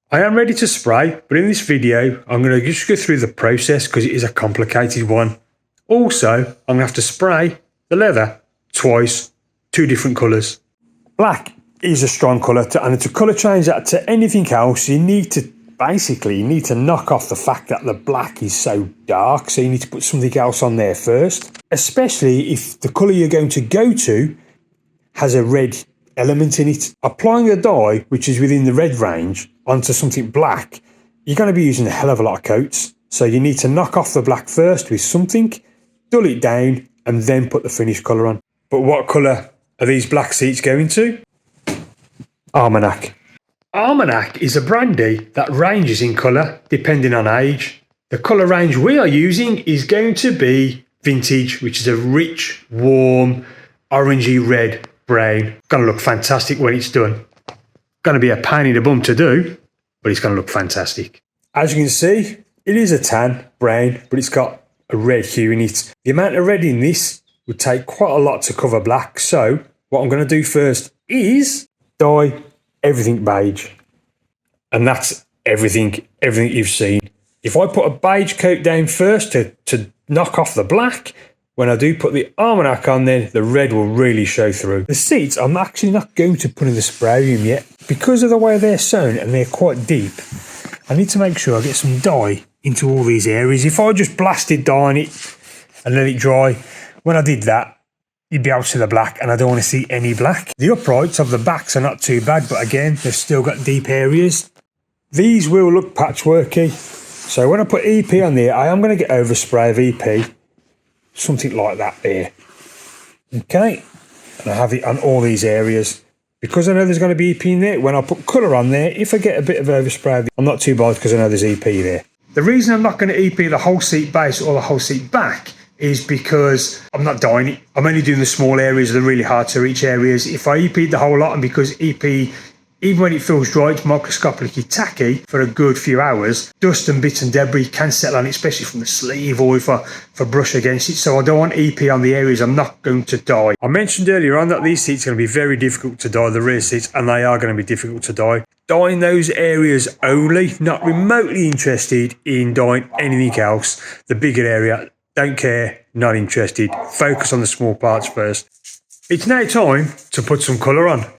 I am ready to spray, but in this video, I'm going to just go through the process because it is a complicated one. Also, I'm going to have to spray the leather twice, two different colours. Black is a strong colour, and to colour change that to anything else, you need to knock off the fact that the black is so dark, so you need to put something else on there first, especially if the colour you're going to go to has a red element in it. Applying a dye which is within the red range onto something black, you're going to be using a hell of a lot of coats, so you need to knock off the black first with something, dull it down, and then put the finished colour on. But what colour are these black seats going to? Almanac. Almanac is a brandy that ranges in colour depending on age. The colour range we are using is going to be vintage, which is a rich, warm, orangey red brown. Going to look fantastic when it's done. Going to be a pain in the bum to do, but it's going to look fantastic. As you can see, it is a tan brown, but it's got a red hue in it. The amount of red in this would take quite a lot to cover black, so what I'm going to do first is dye everything beige. And that's everything you've seen. If I put a beige coat down first to knock off the black, when I do put the Almanac on there, the red will really show through. The seats, I'm actually not going to put in the spray room yet. Because of the way they're sewn and they're quite deep, I need to make sure I get some dye into all these areas. If I just blasted dye on it and let it dry, when I did that, you'd be able to see the black, and I don't want to see any black. The uprights of the backs are not too bad, but again, they've still got deep areas. These will look patchworky. So when I put EP on there, I am going to get overspray of EP. Something like that there. Okay. And I have it on all these areas. Because I know there's going to be EP in there, when I put colour on there, if I get a bit of overspray, I'm not too bothered because I know there's EP there. The reason I'm not going to EP the whole seat base or the whole seat back is because I'm not dyeing it. I'm only doing the small areas, the really hard to reach areas. If I EP'd the whole lot, and because EP, even when it feels dry, it's microscopically tacky for a good few hours, dust and bits and debris can settle on it, especially from the sleeve or if I brush against it. So I don't want EP on the areas I'm not going to dye. I mentioned earlier on that these seats are going to be very difficult to dye, the rear seats, and they are going to be difficult to dye. Dyeing those areas only, not remotely interested in dyeing anything else. The bigger area, don't care, not interested. Focus on the small parts first. It's now time to put some colour on.